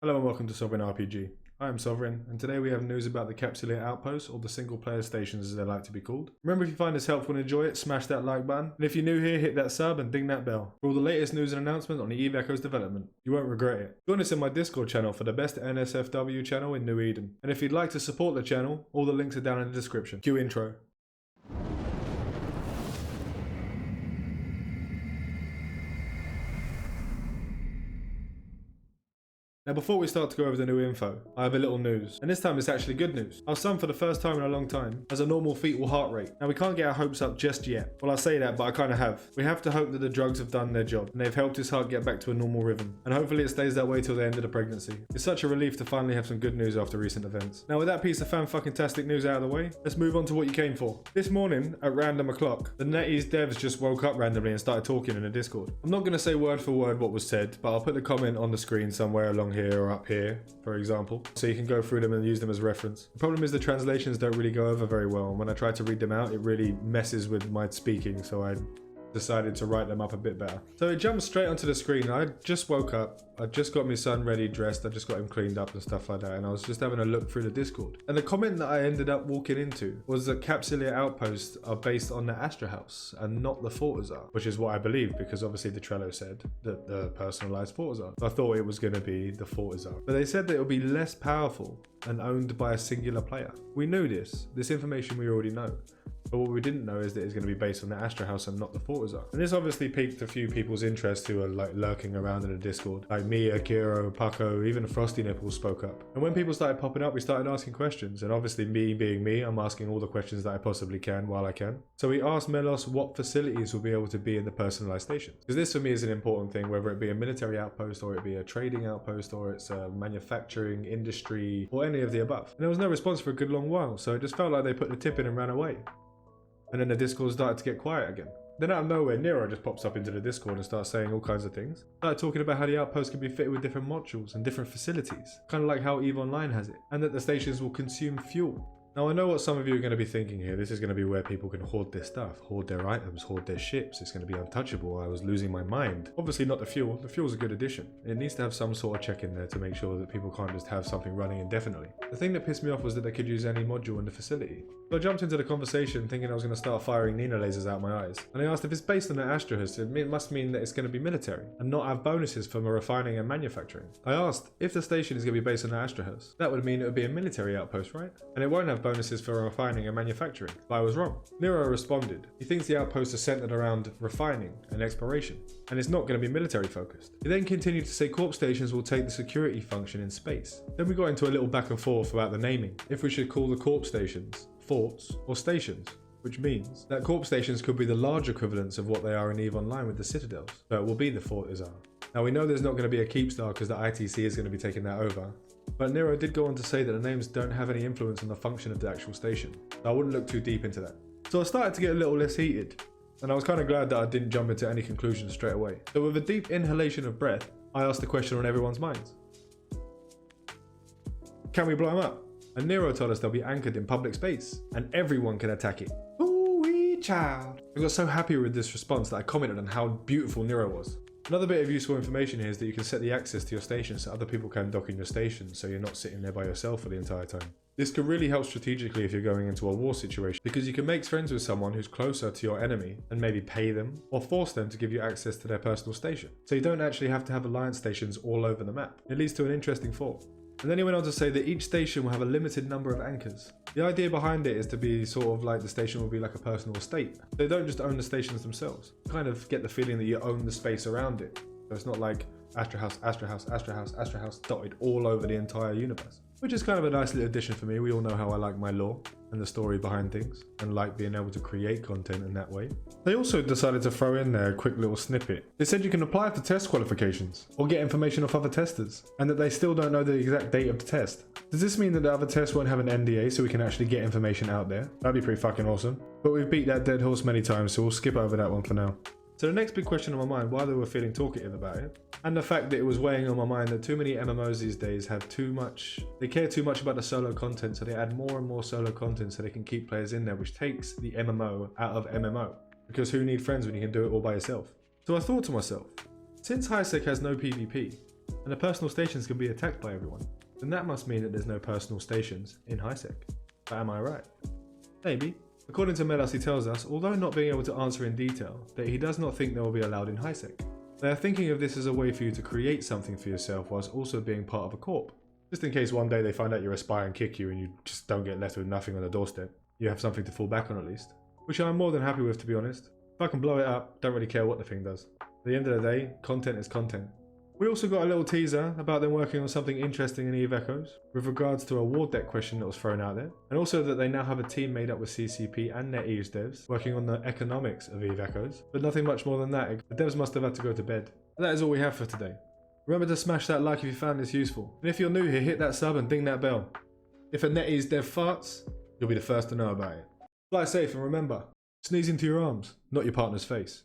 Hello and welcome to Sovereign RPG. I am Sovereign, and today we have news about the Capsulator Outposts, or the single player stations as they like to be called. Remember, if you find this helpful and enjoy it, smash that like button, and if you're new here, hit that sub and ding that bell for all the latest news and announcements on the Eve Echoes development. You won't regret it. Join us in my Discord channel for the best NSFW channel in New Eden, and if you'd like to support the channel, all the links are down in the description. Cue intro. Now before we start to go over the new info, I have a little news, and this time it's actually good news. Our son, for the first time in a long time, has a normal fetal heart rate. Now we can't get our hopes up just yet. Well, I say that, but I kind of have. We have to hope that the drugs have done their job, and they've helped his heart get back to a normal rhythm, and hopefully it stays that way till the end of the pregnancy. It's such a relief to finally have some good news after recent events. Now with that piece of fan-fucking-tastic news out of the way, let's move on to what you came for. This morning, at random o'clock, the NetEase devs just woke up randomly and started talking in a Discord. I'm not going to say word for word what was said, but I'll put the comment on the screen somewhere along here or up here, for example, so you can go through them and use them as reference. The problem is the translations don't really go over very well, and when I try to read them out, it really messes with my speaking, so I decided to write them up a bit better. So it jumps straight onto the screen. I just woke up, I just got my son ready, dressed, I just got him cleaned up and stuff like that, and I was just having a look through the Discord. And the comment that I ended up walking into was that Capsulator Outposts are based on the Astra House and not the Fortizar, which is what I believe, because obviously the Trello said that the personalized Fortizar. I thought it was going to be the Fortizar, but they said that it would be less powerful and owned by a singular player. We knew this information we already know. But what we didn't know is that it's going to be based on the Astra House and not the Fortizar. And this obviously piqued a few people's interest who are like lurking around in the Discord. Like me, Akiro, Paco, even Frosty Nipples spoke up. And when people started popping up, we started asking questions. And obviously me being me, I'm asking all the questions that I possibly can while I can. So we asked Melos what facilities will be able to be in the personalized stations. Because this for me is an important thing, whether it be a military outpost or it be a trading outpost or it's a manufacturing, industry, or any of the above. And there was no response for a good long while. So it just felt like they put the tip in and ran away. And then the Discord started to get quiet again. Then out of nowhere, Nero just pops up into the Discord and starts saying all kinds of things. Started talking about how the outpost can be fitted with different modules and different facilities, kind of like how EVE Online has it, and that the stations will consume fuel. Now I know what some of you are going to be thinking here. This is going to be where people can hoard their stuff, hoard their items, hoard their ships. It's going to be untouchable. I was losing my mind. Obviously not the fuel. The fuel's a good addition. It needs to have some sort of check in there to make sure that people can't just have something running indefinitely. The thing that pissed me off was that they could use any module in the facility. So I jumped into the conversation thinking I was going to start firing Nina lasers out my eyes. And I asked if it's based on the Astra House, it must mean that it's going to be military and not have bonuses for refining and manufacturing. I asked if the station is going to be based on the Astra House, that would mean it would be a military outpost, right? And it won't have bonuses for refining and manufacturing. But I was wrong. Nero responded. He thinks the outposts are centered around refining and exploration, and it's not going to be military focused. He then continued to say corp stations will take the security function in space. Then we got into a little back and forth about the naming. If we should call the corp stations forts or stations, which means that corp stations could be the large equivalents of what they are in EVE Online with the citadels. So it will be the Fortizar. Now we know there's not going to be a Keepstar because the ITC is going to be taking that over. But Nero did go on to say that the names don't have any influence on the function of the actual station. So I wouldn't look too deep into that. So I started to get a little less heated, and I was kind of glad that I didn't jump into any conclusions straight away. So with a deep inhalation of breath, I asked the question on everyone's minds. Can we blow them up? And Nero told us they'll be anchored in public space, and everyone can attack it. Ooh-wee child. I got so happy with this response that I commented on how beautiful Nero was. Another bit of useful information here is that you can set the access to your station so other people can dock in your station, so you're not sitting there by yourself for the entire time. This could really help strategically if you're going into a war situation, because you can make friends with someone who's closer to your enemy and maybe pay them or force them to give you access to their personal station. So you don't actually have to have alliance stations all over the map. It leads to an interesting thought. And then he went on to say that each station will have a limited number of anchors. The idea behind it is to be sort of like the station will be like a personal estate. They don't just own the stations themselves. You kind of get the feeling that you own the space around it. So it's not like Astra House, Astra House, Astra House, Astra House dotted all over the entire universe. Which is kind of a nice little addition for me. We all know how I like my lore and the story behind things and like being able to create content in that way. They also decided to throw in there a quick little snippet. They said you can apply for test qualifications or get information off other testers, and that they still don't know the exact date of the test. Does this mean that the other tests won't have an NDA so we can actually get information out there? That'd be pretty fucking awesome. But we've beat that dead horse many times, so we'll skip over that one for now. So the next big question on my mind, why they were feeling talkative about it, and the fact that it was weighing on my mind that too many MMOs these days have they care too much about the solo content, so they add more and more solo content so they can keep players in there, which takes the MMO out of MMO. Because who needs friends when you can do it all by yourself? So I thought to myself, since HiSec has no PvP, and the personal stations can be attacked by everyone, then that must mean that there's no personal stations in HiSec. But am I right? Maybe. According to Melas, he tells us, although not being able to answer in detail, that he does not think they will be allowed in HiSec. They are thinking of this as a way for you to create something for yourself whilst also being part of a corp. Just in case one day they find out you're a spy and kick you and you just don't get left with nothing on the doorstep. You have something to fall back on at least. Which I'm more than happy with, to be honest. If I can blow it up, don't really care what the thing does. At the end of the day, content is content. We also got a little teaser about them working on something interesting in Eve Echoes with regards to a war deck question that was thrown out there, and also that they now have a team made up with CCP and NetEase devs working on the economics of Eve Echoes, but nothing much more than that. The devs must have had to go to bed. But that is all we have for today. Remember to smash that like if you found this useful, and if you're new here, hit that sub and ding that bell. If a NetEase dev farts, you'll be the first to know about it. Fly safe and remember, sneeze into your arms, not your partner's face.